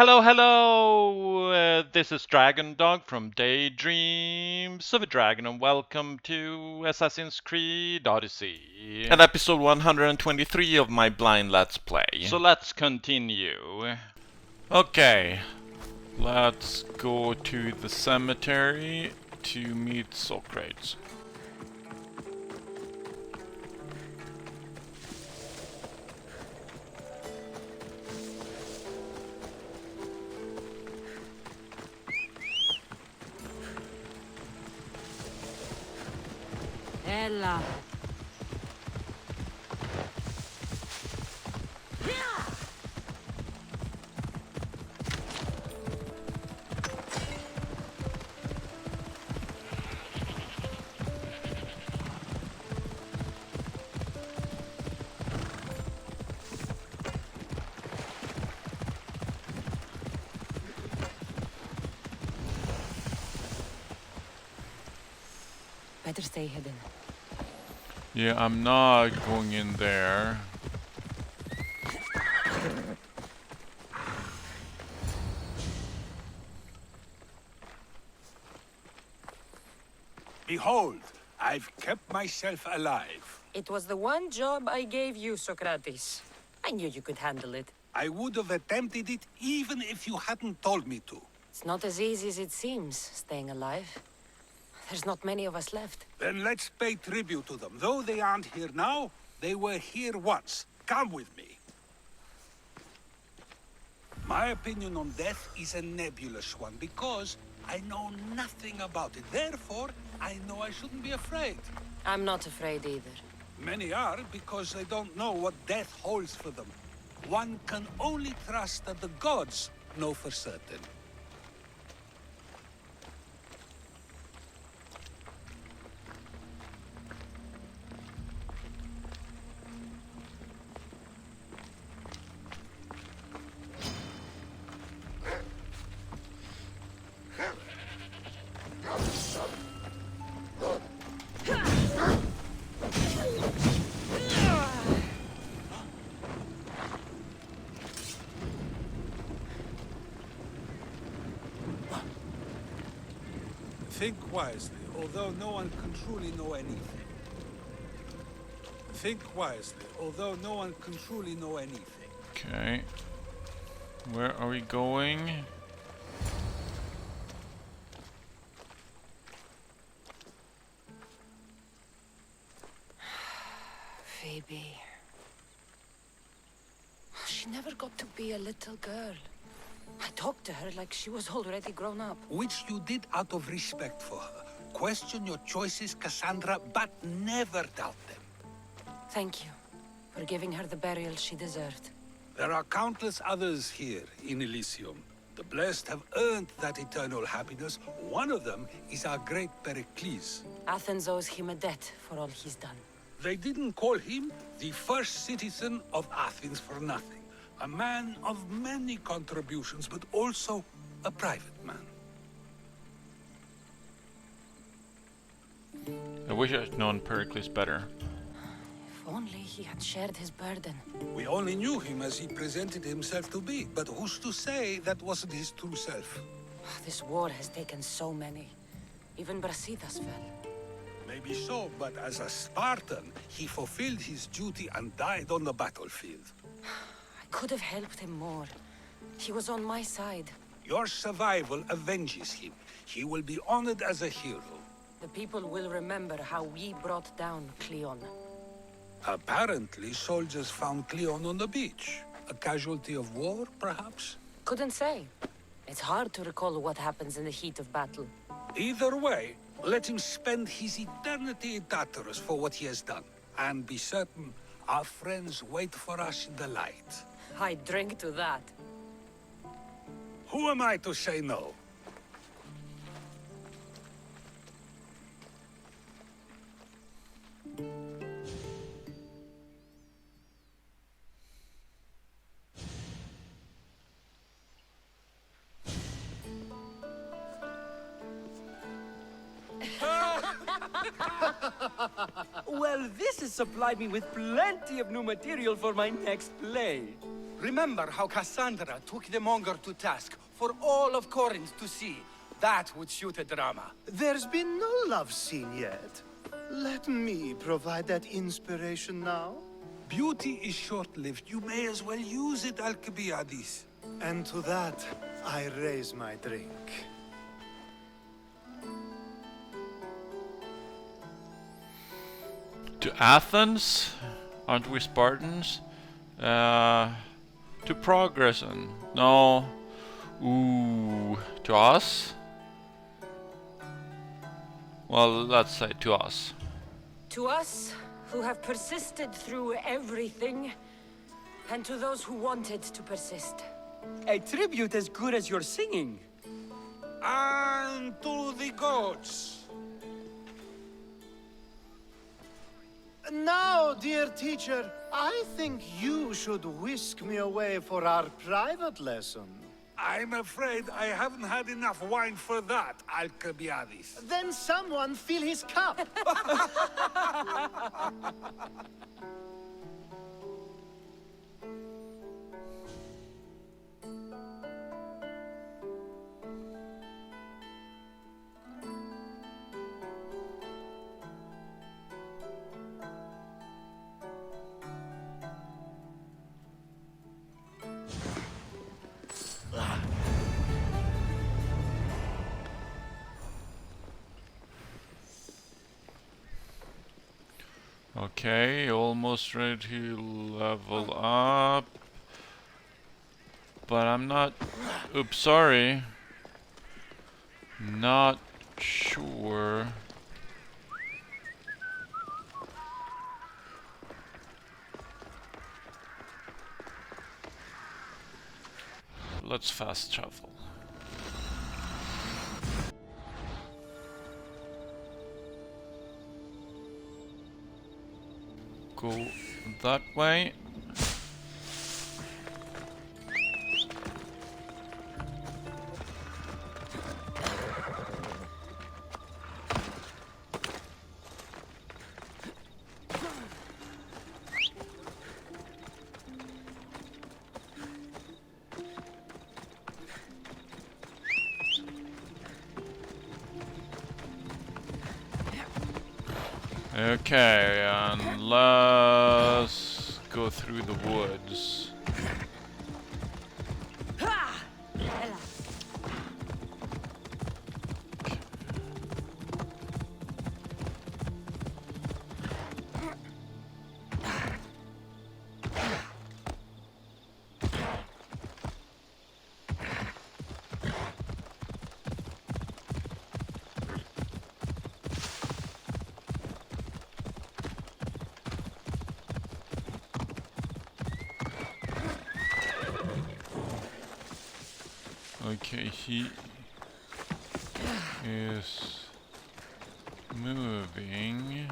Hello, hello! This is Dragondog from Daydreams of a Dragon, and welcome to Assassin's Creed Odyssey. And episode 123 of my blind let's play. So let's continue. Okay, let's go to the cemetery to meet Socrates. Ella. Better stay hidden. Yeah, I'm not going in there. Behold, I've kept myself alive. It was the one job I gave you, Socrates. I knew you could handle it. I would have attempted it even if you hadn't told me to. It's not as easy as it seems, staying alive. There's not many of us left. Then let's pay tribute to them. Though they aren't here now, they were here once. Come with me. My opinion on death is a nebulous one because I know nothing about it. Therefore, I know I shouldn't be afraid. I'm not afraid either. Many are because they don't know what death holds for them. One can only trust that the gods know for certain. Think wisely, although no one can truly know anything. Think wisely, although no one can truly know anything. Okay. Where are we going? Phoebe. She never got to be a little girl. I talked to her like she was already grown up. Which you did out of respect for her. Question your choices, Cassandra, but never doubt them. Thank you for giving her the burial she deserved. There are countless others here in Elysium. The blessed have earned that eternal happiness. One of them is our great Pericles. Athens owes him a debt for all he's done. They didn't call him the first citizen of Athens for nothing. A man of many contributions, but also a private man. I wish I'd known Pericles better. If only he had shared his burden. We only knew him as he presented himself to be, but who's to say that wasn't his true self? This war has taken so many. Even Brasidas fell. Maybe so, but as a Spartan, he fulfilled his duty and died on the battlefield. I could have helped him more. He was on my side. Your survival avenges him. He will be honored as a hero. The people will remember how we brought down Cleon. Apparently, soldiers found Cleon on the beach. A casualty of war, perhaps? Couldn't say. It's hard to recall what happens in the heat of battle. Either way, let him spend his eternity in Tartarus for what he has done. And be certain, our friends wait for us in the light. I drink to that. Who am I to say no? Well, this has supplied me with plenty of new material for my next play. Remember how Cassandra took the Monger to task for all of Corinth to see? That would shoot a drama. There's been no love scene yet. Let me provide that inspiration now. Beauty is short-lived. You may as well use it, Alcibiades. And to that, I raise my drink. To Athens? Aren't we Spartans? To progress and no. Ooh, to us? Well, let's say to us. To us, who have persisted through everything, and to those who wanted to persist. A tribute as good as your singing. And to the gods. Now, dear teacher, I think you should whisk me away for our private lesson. I'm afraid I haven't had enough wine for that, Alcibiades. Then someone fill his cup. Okay, almost ready to level up. But I'm not... Oops, sorry. Not sure. Let's fast travel. Go that way. Okay, and let's go through the woods. Okay, he is moving.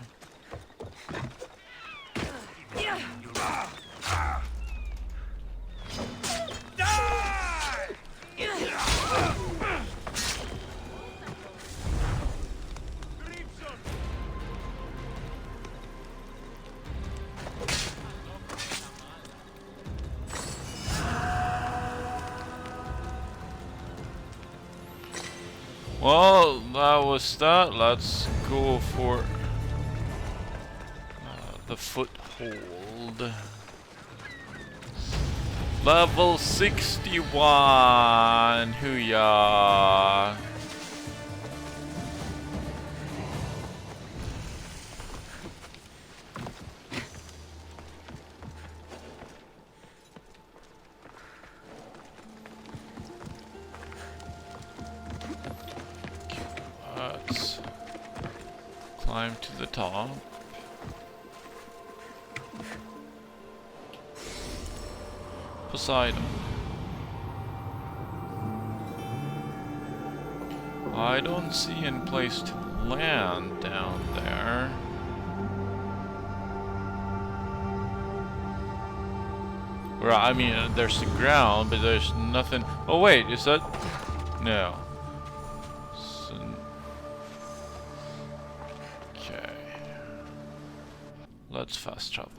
Well, that was that. Let's go for the foothold. Level 61. Hooyah. Let's climb to the top. Poseidon. I don't see any place to land down there. Or, I mean, there's the ground, but there's nothing. Oh wait, is that? No. Okay. Let's fast travel.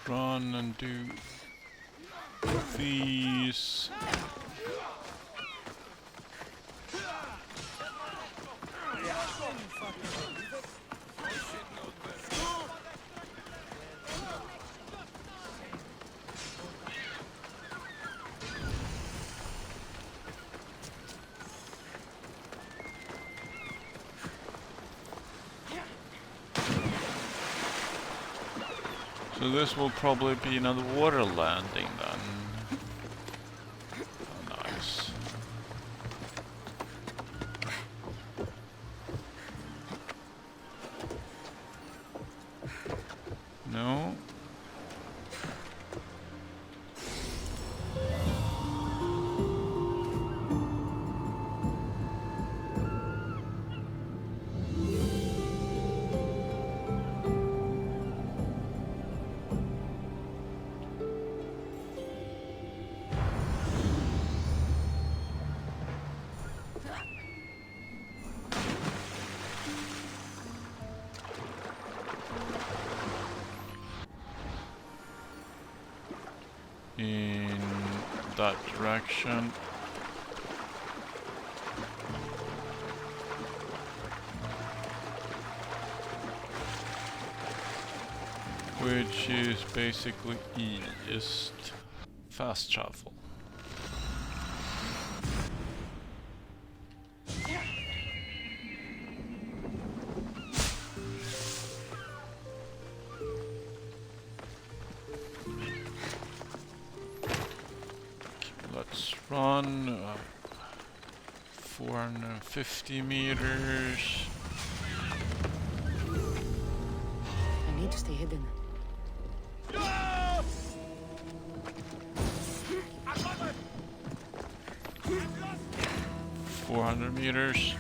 run and do these. So this will probably be another water landing then. Oh, nice. No. In that direction. Which is basically east. Fast travel. Let's run 450 meters. I need to stay hidden. 400 meters.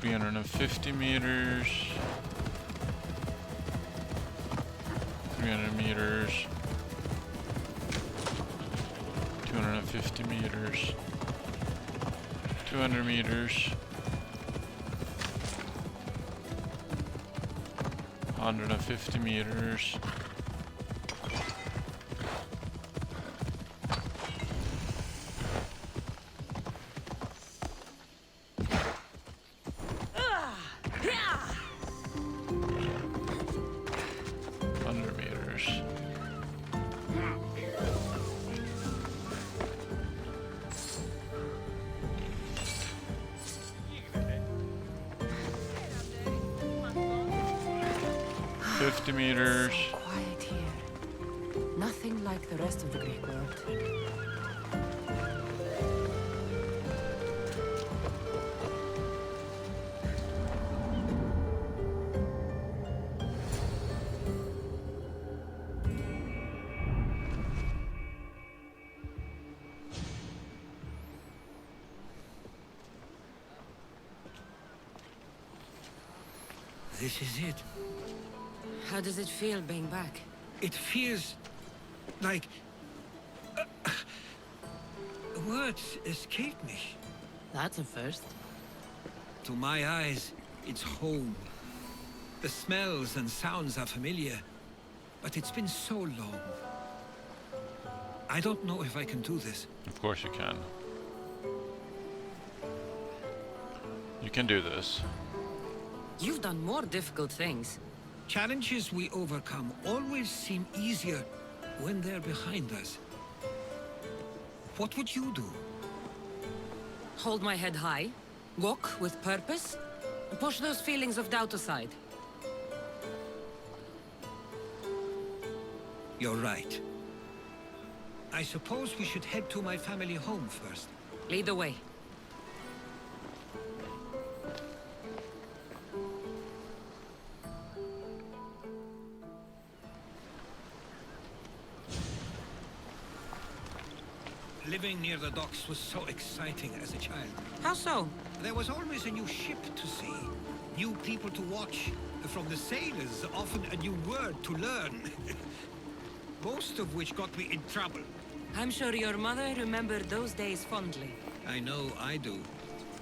350 meters. 300 meters. 250 meters. 200 meters. 150 meters. Meters. 50 meters. Quiet here. Nothing like the rest of the Greek world. This is it. How does it feel being back? It feels like... words escape me. That's a first. To my eyes, it's home. The smells and sounds are familiar, but it's been so long. I don't know if I can do this. Of course you can. You can do this. You've done more difficult things. Challenges we overcome always seem easier when they're behind us. What would you do? Hold my head high, walk with purpose, and push those feelings of doubt aside. You're right. I suppose we should head to my family home first. Lead the way. Living near the docks was so exciting as a child. How so? There was always a new ship to see, new people to watch. From the sailors, often a new word to learn. Most of which got me in trouble. I'm sure your mother remembered those days fondly. I know I do.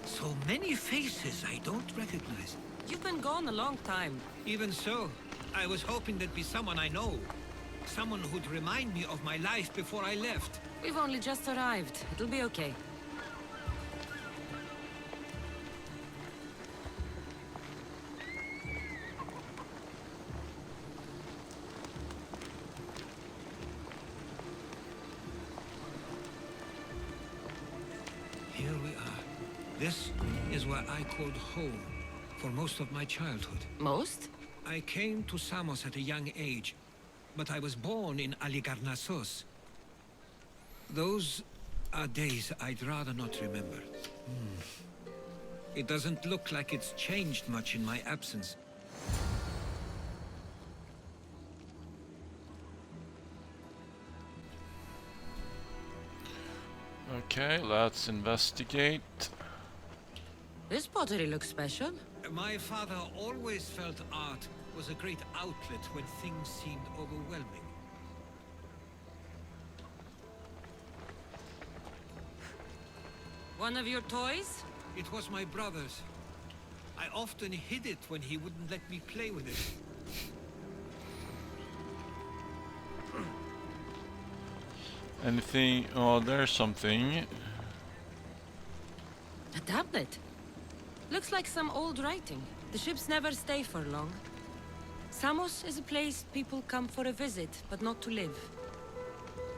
So many faces I don't recognize. You've been gone a long time. Even so, I was hoping there'd be someone I know. Someone who'd remind me of my life before I left. We've only just arrived. It'll be okay. Here we are. This is where I called home for most of my childhood. Most? I came to Samos at a young age, but I was born in Aligarnassos. Those are days I'd rather not remember. It doesn't look like it's changed much in my absence. Okay, let's investigate. This pottery looks special. My father always felt art was a great outlet when things seemed overwhelming. One of your toys? It was my brother's. I often hid it when he wouldn't let me play with it. Anything? Oh, there's something. A tablet. Looks like some old writing. The ships never stay for long. Samos is a place people come for a visit, but not to live.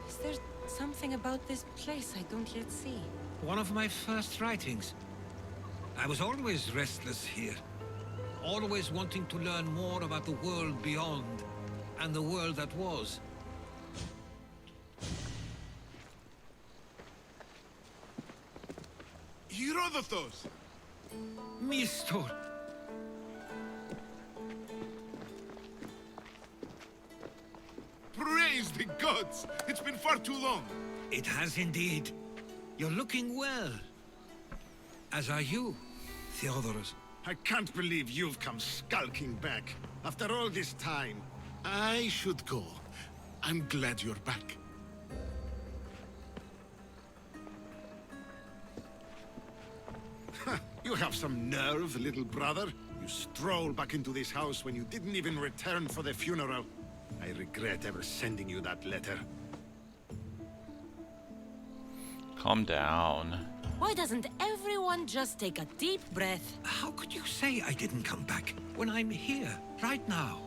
Is there something about this place I don't yet see? One of my first writings. I was always restless here. Always wanting to learn more about the world beyond, and the world that was. Herodotos! Mistor! Praise the gods! It's been far too long! It has indeed. You're looking well. As are you, Theodoros. I can't believe you've come skulking back. After all this time, I should go. I'm glad you're back. You have some nerve, little brother. You stroll back into this house when you didn't even return for the funeral. I regret ever sending you that letter. Calm down. Why doesn't everyone just take a deep breath? How could you say I didn't come back when I'm here, right now?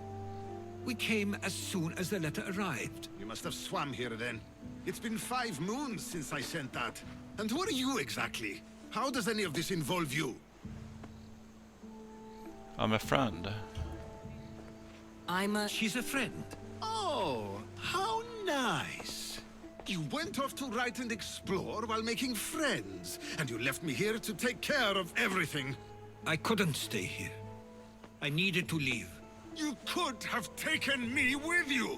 We came as soon as the letter arrived. You must have swam here then. It's been 5 moons since I sent that. And who are you exactly? How does any of this involve you? I'm a friend. She's a friend. Oh, how nice. You went off to write and explore while making friends, and you left me here to take care of everything. I couldn't stay here. I needed to leave. You could have taken me with you.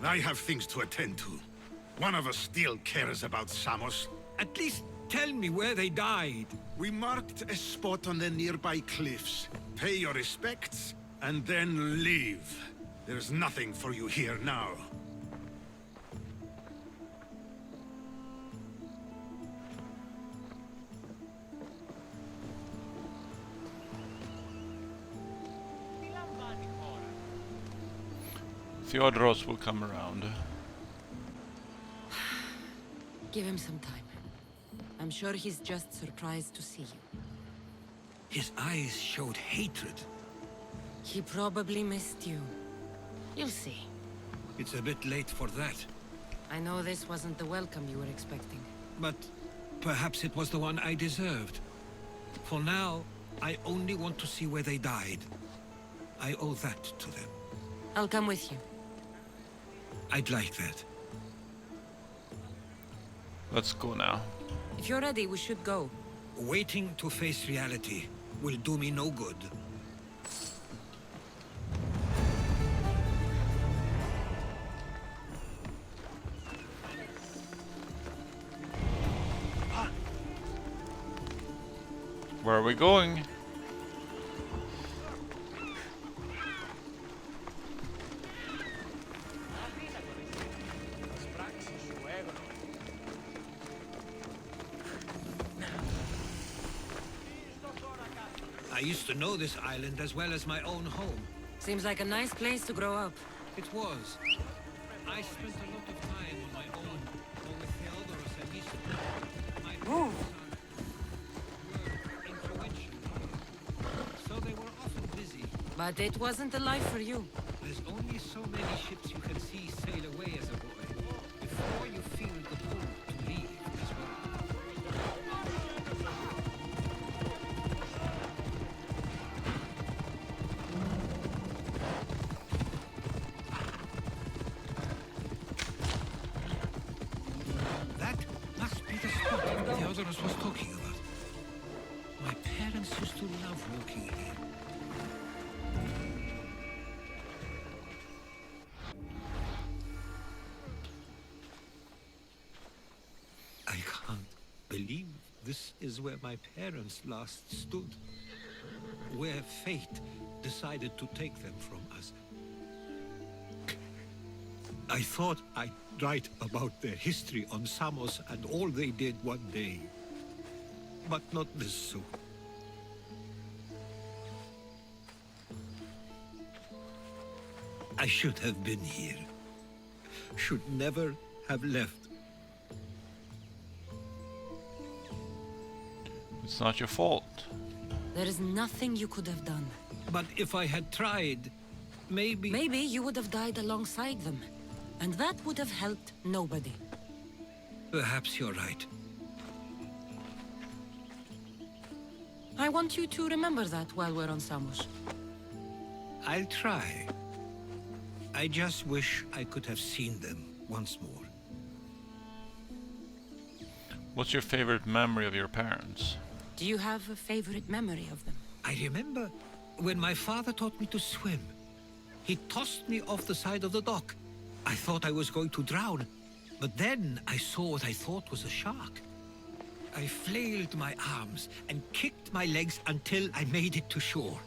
I have things to attend to. One of us still cares about Samos. At least tell me where they died. We marked a spot on the nearby cliffs. Pay your respects, and then leave. There's nothing for you here now. Theodoros will come around. Give him some time. I'm sure he's just surprised to see you. His eyes showed hatred. He probably missed you. You'll see. It's a bit late for that. I know this wasn't the welcome you were expecting. But perhaps it was the one I deserved. For now, I only want to see where they died. I owe that to them. I'll come with you. I'd like that. Let's go now. If you're ready, we should go. Waiting to face reality will do me no good. Where are we going? I used to know this island as well as my own home. Seems like a nice place to grow up. It was. I spent a lot of time on my own, or with Theodoros and Lisa. My parents were influential, so they were often busy. But it wasn't the life for you. There's only so many ships you can see sail away as a boy, before you feel the pull to leave as well. That must be the spot Theodoros was talking about. My parents used to love walking here. I can't believe this is where my parents last stood. Where fate decided to take them from us. I thought I'd write about their history on Samos and all they did one day. But not this soon. I should have been here. Should never have left. It's not your fault. There is nothing you could have done. But if I had tried, maybe... Maybe you would have died alongside them. And that would have helped nobody. Perhaps you're right. I want you to remember that while we're on Samos. I'll try. I just wish I could have seen them once more. What's your favorite memory of your parents? Do you have a favorite memory of them? I remember when my father taught me to swim. He tossed me off the side of the dock. I thought I was going to drown, but then I saw what I thought was a shark. I flailed my arms and kicked my legs until I made it to shore,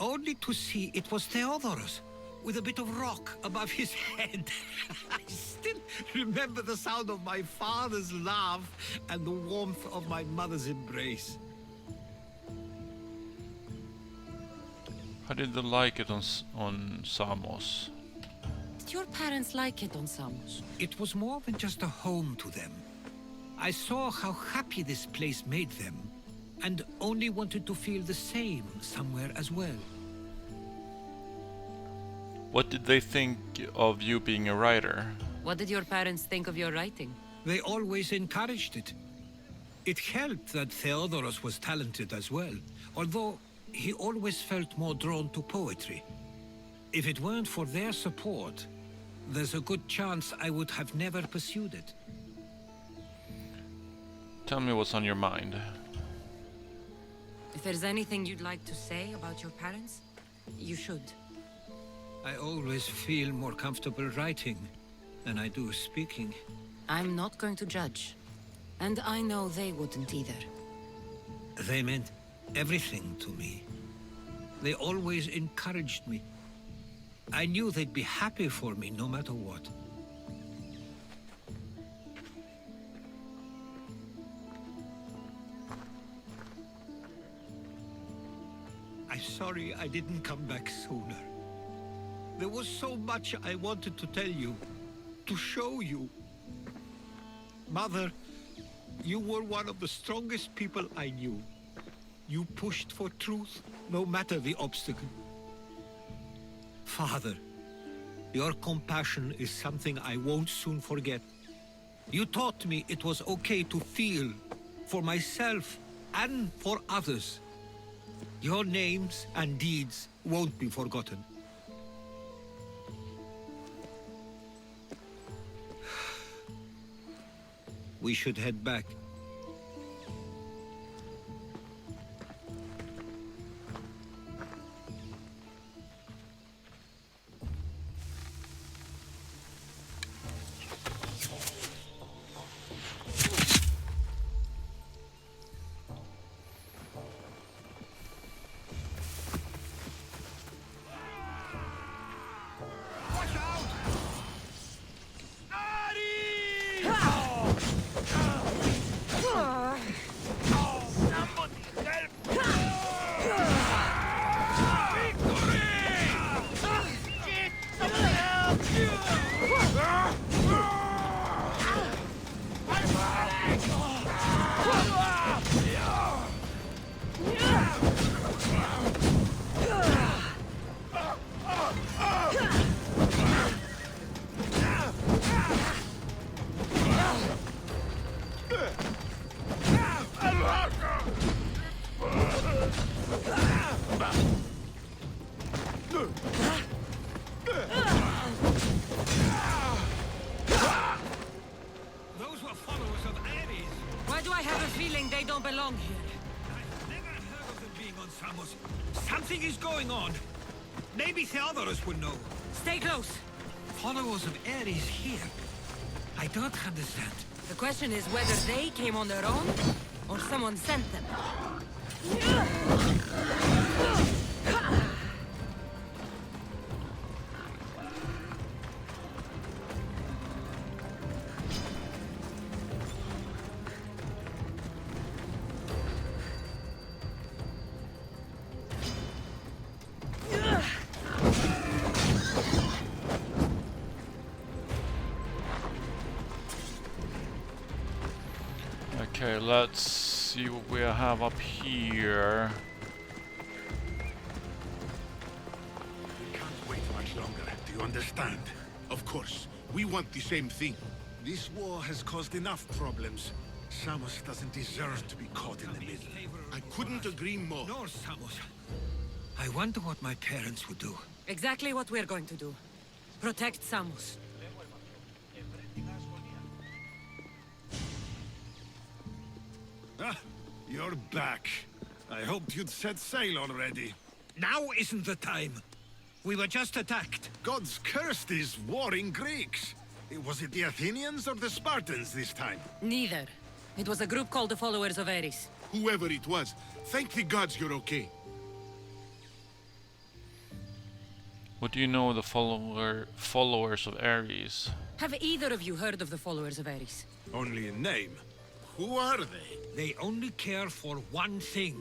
only to see it was Theodoros, with a bit of rock above his head. I still remember the sound of my father's laugh and the warmth of my mother's embrace. How did they like it on Samos? Did your parents like it on Samos? It was more than just a home to them. I saw how happy this place made them, and only wanted to feel the same somewhere as well. What did they think of you being a writer? What did your parents think of your writing? They always encouraged it. It helped that Theodoros was talented as well, although he always felt more drawn to poetry. If it weren't for their support, there's a good chance I would have never pursued it. Tell me what's on your mind. If there's anything you'd like to say about your parents, you should. I always feel more comfortable writing than I do speaking. I'm not going to judge. And I know they wouldn't either. They meant everything to me. They always encouraged me. I knew they'd be happy for me no matter what. I'm sorry I didn't come back sooner. There was so much I wanted to tell you, to show you. Mother, you were one of the strongest people I knew. You pushed for truth, no matter the obstacle. Father, your compassion is something I won't soon forget. You taught me it was okay to feel, for myself and for others. Your names and deeds won't be forgotten. We should head back. Samos. Something is going on. Maybe Theodorus will know. Stay close. Followers of Ares here. I don't understand. The question is whether they came on their own, or someone sent them. Okay, let's see what we have up here. We can't wait much longer. Do you understand? Of course. We want the same thing. This war has caused enough problems. Samos doesn't deserve to be caught in the middle. I couldn't agree more. Nor Samos. I wonder what my parents would do. Exactly what we're going to do. Protect Samos. Ah, you're back. I hoped you'd set sail already. Now isn't the time. We were just attacked. God's cursed these warring Greeks. Was it the Athenians or the Spartans this time? Neither. It was a group called the Followers of Ares. Whoever it was, thank the gods you're okay. What do you know of the followers of Ares? Have either of you heard of the Followers of Ares? Only in name. Who are they? They only care for one thing.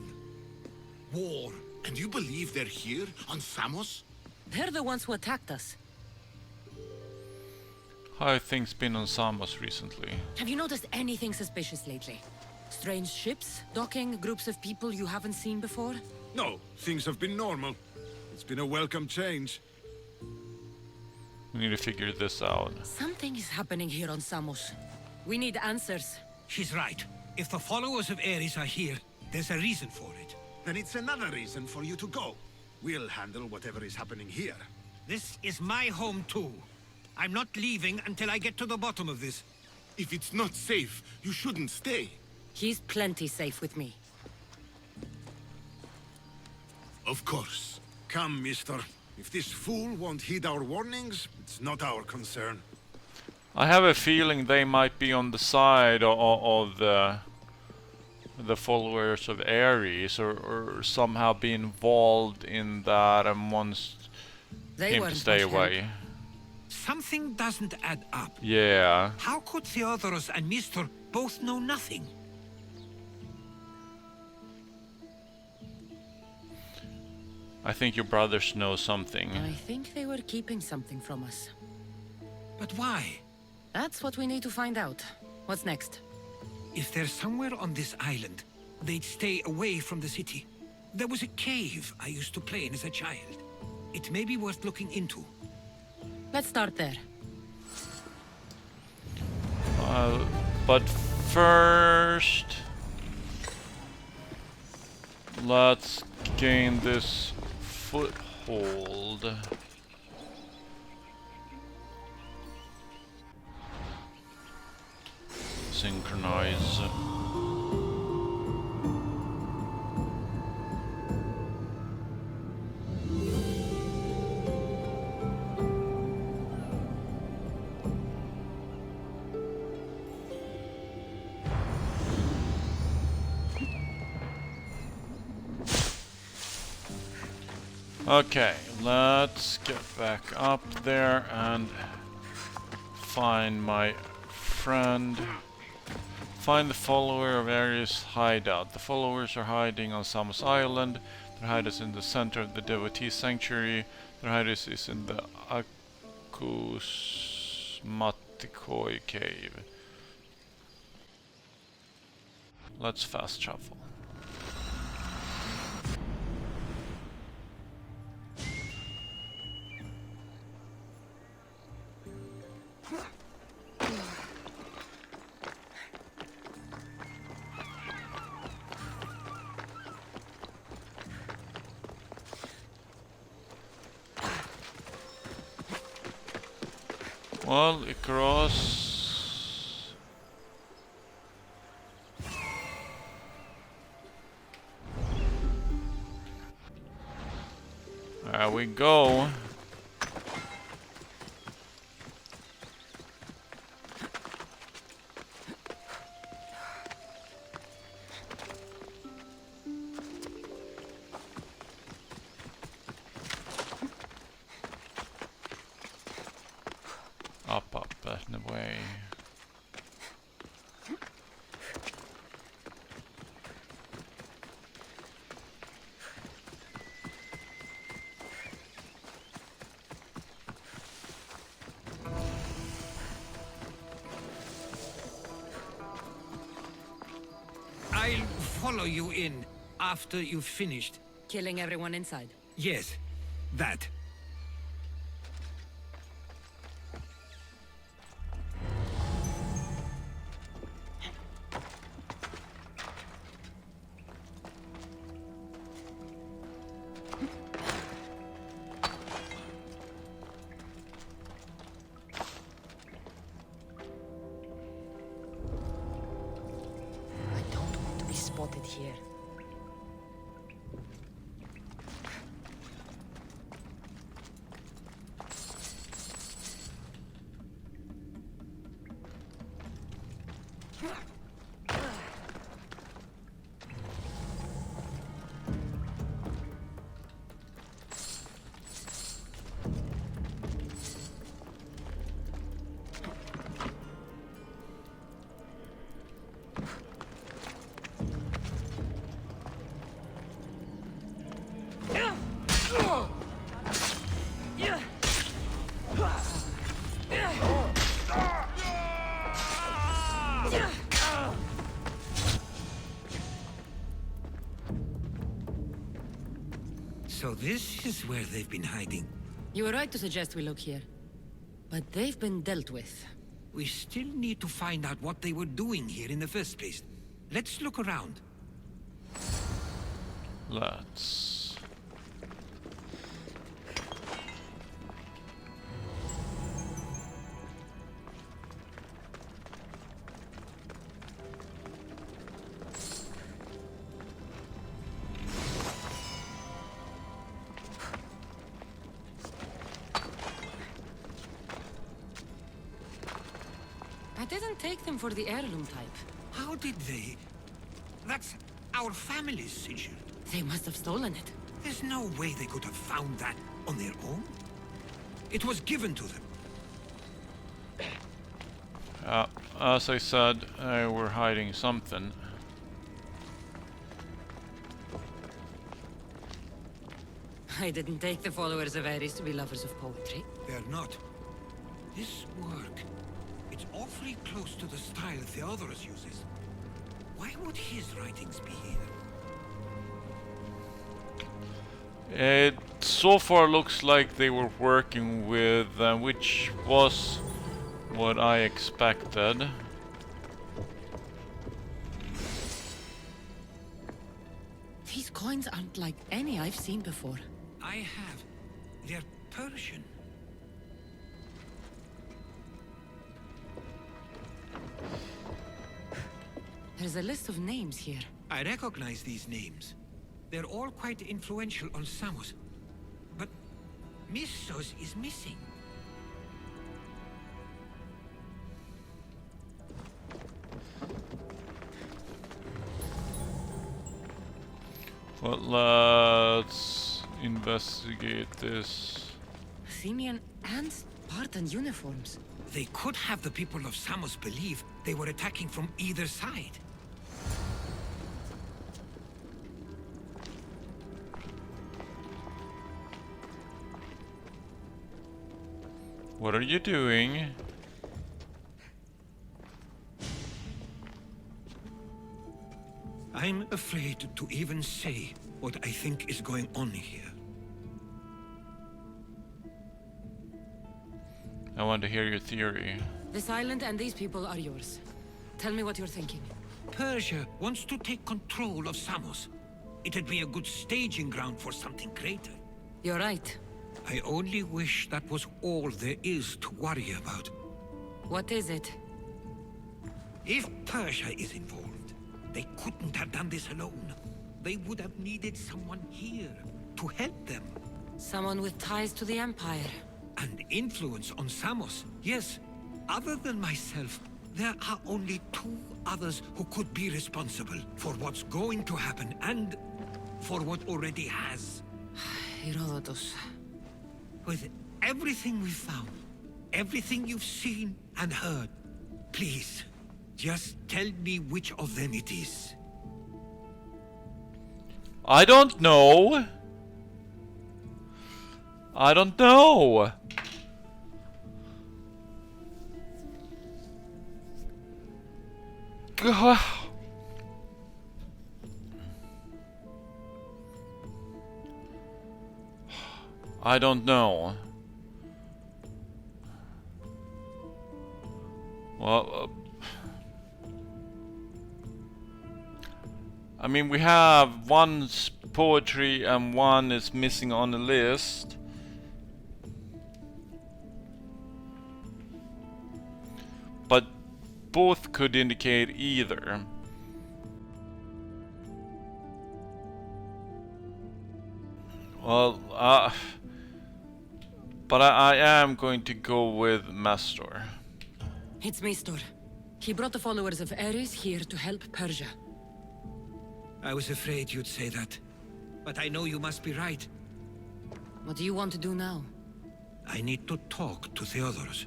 War. And you believe they're here, on Samos? They're the ones who attacked us. How have things been on Samos recently? Have you noticed anything suspicious lately? Strange ships, docking, groups of people you haven't seen before? No, things have been normal. It's been a welcome change. We need to figure this out. Something is happening here on Samos. We need answers. She's right. If the followers of Ares are here, there's a reason for it. Then it's another reason for you to go. We'll handle whatever is happening here. This is my home too. I'm not leaving until I get to the bottom of this. If it's not safe, you shouldn't stay. He's plenty safe with me. Of course. Come, mister. If this fool won't heed our warnings, it's not our concern. I have a feeling they might be on the side of the followers of Ares, or somehow be involved in that and wants They him to weren't stay much away. help. Something doesn't add up. Yeah. How could Theodorus and Mr. both know nothing? I think your brothers know something. I think they were keeping something from us. But why? That's what we need to find out. What's next? If they're somewhere on this island, they'd stay away from the city. There was a cave I used to play in as a child. It may be worth looking into. Let's start there. But first, let's gain this foothold. Synchronize. Okay, let's get back up there and find my friend. Find the follower of Ares' hideout. The followers are hiding on Samos Island. Their hideout is in the center of the devotee sanctuary. Their hideout is in the Akusmatikoi cave. Let's fast travel. Well, Icaros. There we go. Up, and away. I'll follow you in after you've finished. Killing everyone inside. Yes, that. I don't want to be spotted here. So this is where they've been hiding. You were right to suggest we look here. But they've been dealt with. We still need to find out what they were doing here in the first place. Let's look around. Let's. I didn't take them for the heirloom type. How did they? That's our family's sigil. They must have stolen it. There's no way they could have found that on their own. It was given to them. As I said, we're hiding something. I didn't take the followers of Ares to be lovers of poetry. They're not. This work, it's awfully close to the style Theodorus uses. Why would his writings be here? It so far looks like they were working with, which was what I expected. These coins aren't like any I've seen before. I have. They're Persian. There's a list of names here. I recognize these names. They're all quite influential on Samos. But Missos is missing. Well, let's investigate this. Athenian and Spartan uniforms. They could have the people of Samos believe they were attacking from either side. What are you doing? I'm afraid to even say what I think is going on here. I want to hear your theory. This island and these people are yours. Tell me what you're thinking. Persia wants to take control of Samos. It'd be a good staging ground for something greater. You're right. I only wish that was all there is to worry about. What is it? If Persia is involved, they couldn't have done this alone. They would have needed someone here to help them. Someone with ties to the Empire. And influence on Samos. Yes, other than myself, there are only 2 others who could be responsible for what's going to happen and for what already has. Herodotus. With everything we've found, everything you've seen and heard, please, just tell me which of them it is. I don't know. I don't know. God. I don't know. Well, I mean, we have one poetry and one is missing on the list. But both could indicate either. Well, but I am going to go with Mastor. It's Mistor. He brought the followers of Ares here to help Persia. I was afraid you'd say that. But I know you must be right. What do you want to do now? I need to talk to Theodorus.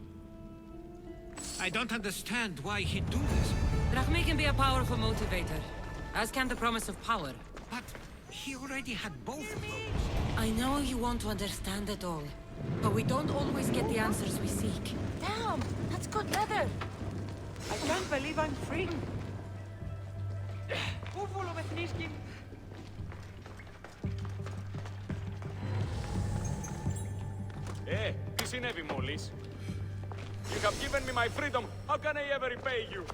I don't understand why he'd do this. Drachmi can be a powerful motivator, as can the promise of power. But he already had both of those. I know you want to understand it all, but we don't always get the answers we seek. Damn, that's good leather. I can't believe I'm free. Τι συνέβη μόλις? You have given me my freedom. How can I ever repay you?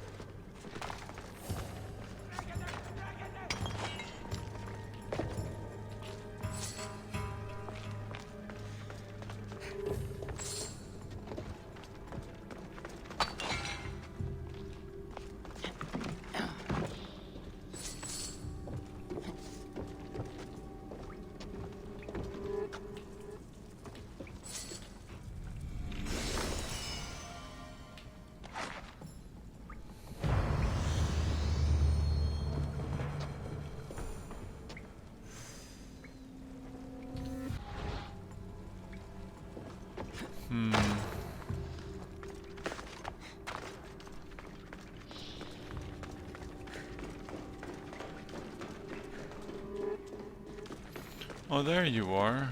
Oh, there you are.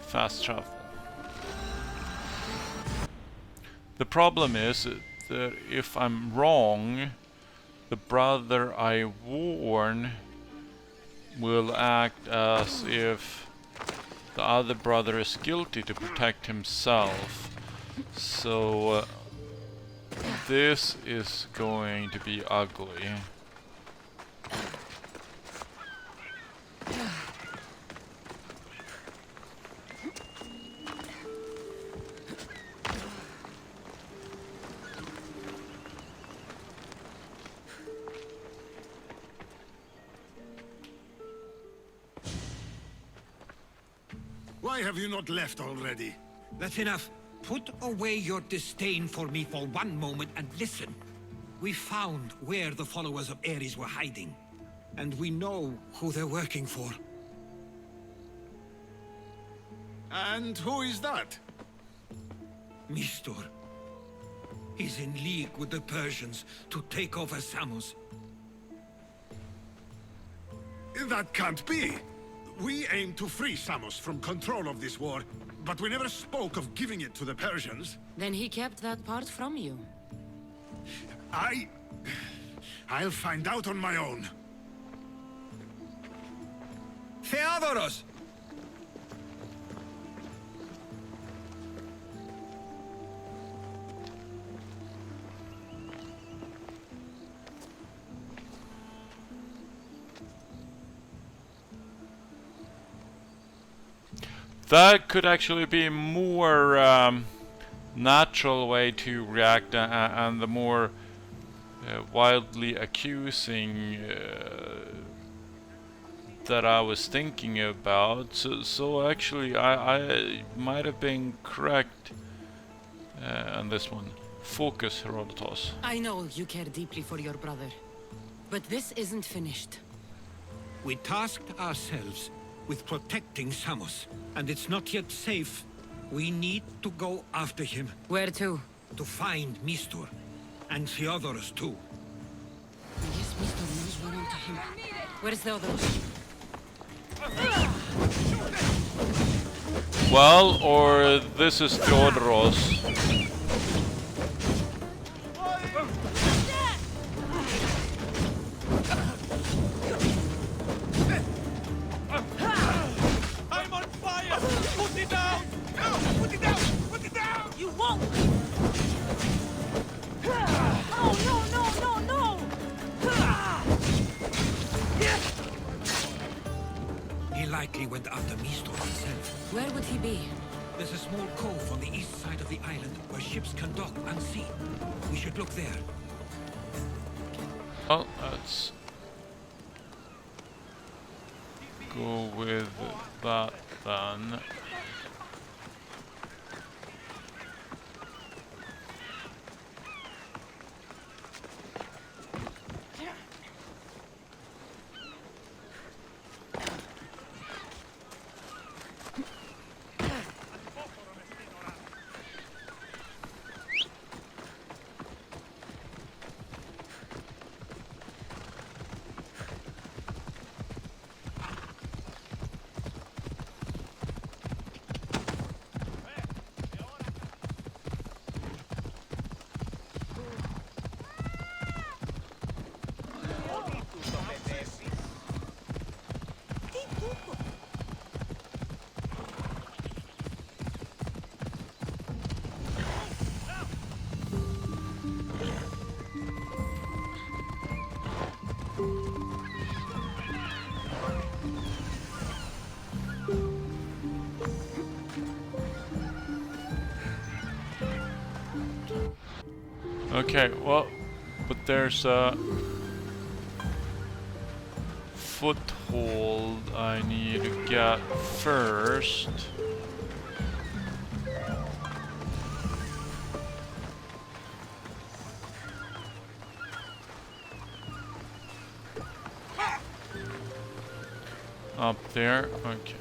Fast travel. The problem is that if I'm wrong, the brother I warn will act as if the other brother is guilty to protect himself. So this is going to be ugly. Why have you not left already? That's enough. Put away your disdain for me for one moment and listen. We found where the followers of Ares were hiding. And we know who they're working for. And who is that? Mistor. He's in league with the Persians to take over Samos. That can't be. We aim to free Samos from control of this war, but we never spoke of giving it to the Persians. Then he kept that part from you. I'll find out on my own. Theodoros! That could actually be more natural way to react, and the more wildly accusing that I was thinking about. So actually, I might have been correct on this one. Focus, Herodotus. I know you care deeply for your brother, but this isn't finished. We tasked ourselves with protecting Samos, and it's not yet safe. We need to go after him. Where to? To find Mistur, and Theodorus too. Yes, Mr. knows we're onto him. Where's the others? Well, or this is Theodoros. I'm on fire! Put it down! No! Put it down! Put it down! You won't! Oh, no, no, no, no! He likely went after Mistur himself. Where would he be? There's a small cove on the east side of the island where ships can dock unseen. We should look there. Well, let's go with that then. Okay, well, but there's a foothold I need to get first. Up there, okay.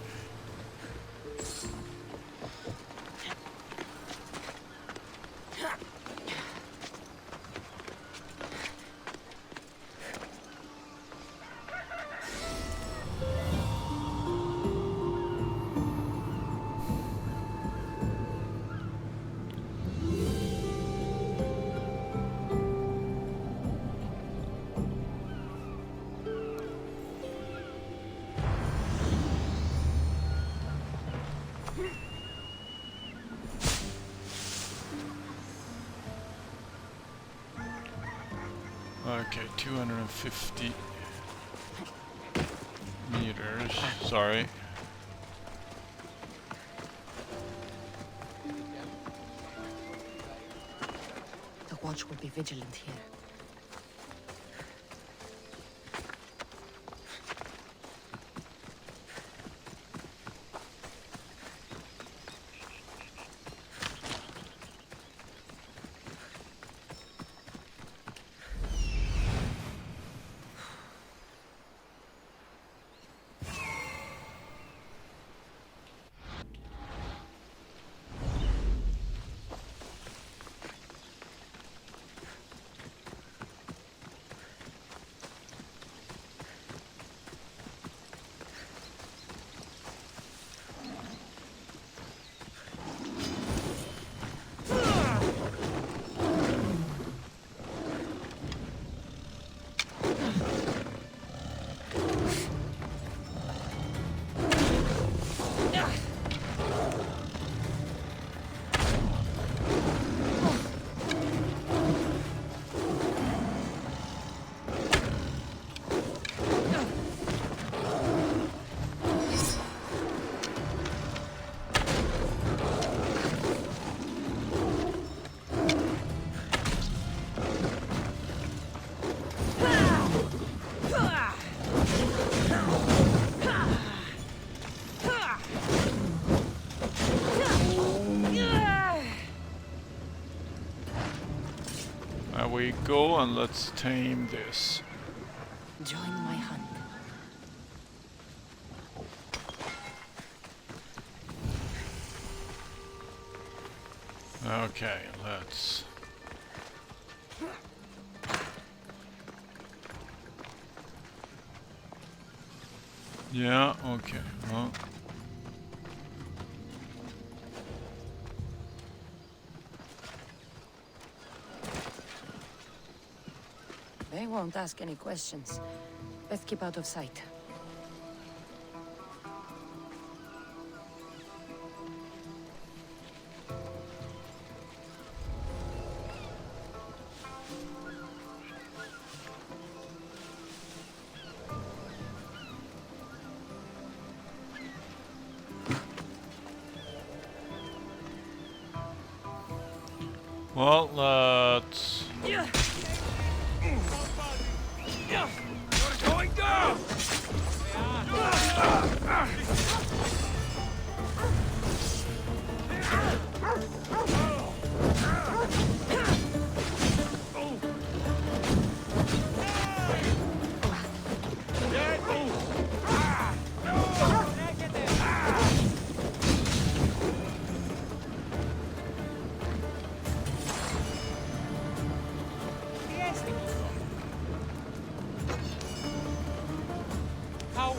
Okay, 250 meters, sorry. The watch will be vigilant here. we go, and let's tame this. Join my hunt. Okay, let's... Yeah, okay, well... They won't ask any questions. Best keep out of sight. Well, let's... Going down!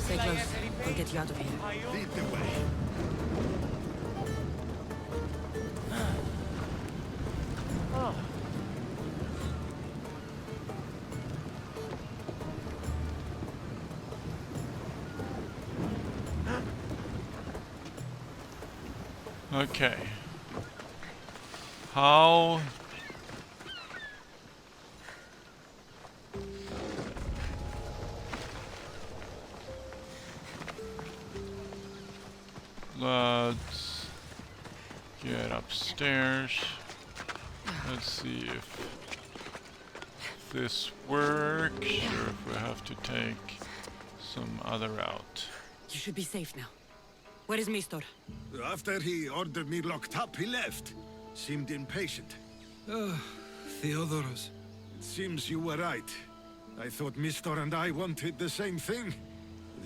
Stay close. I'll get you out of here. Lead the way. Okay. How... Let's get upstairs. Let's see if this works, or if we have to take some other route. You should be safe now. Where is Mistor? After he ordered me locked up, he left. Seemed impatient. Theodoros. It seems you were right. I thought Mistor and I wanted the same thing.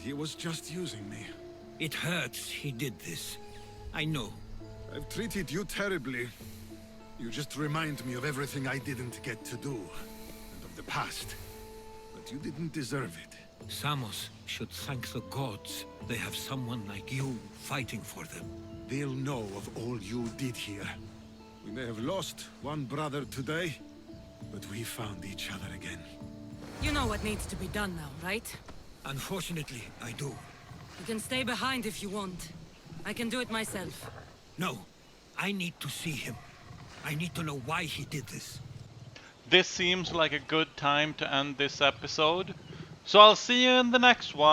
He was just using me. It hurts he did this. I know. I've treated you terribly. You just remind me of everything I didn't get to do, and of the past. But you didn't deserve it. Samos should thank the gods. They have someone like you fighting for them. They'll know of all you did here. We may have lost one brother today, but we found each other again. You know what needs to be done now, right? Unfortunately, I do. You can stay behind if you want. I can do it myself. No, I need to see him. I need to know why he did this. This seems like a good time to end this episode, so I'll see you in the next one.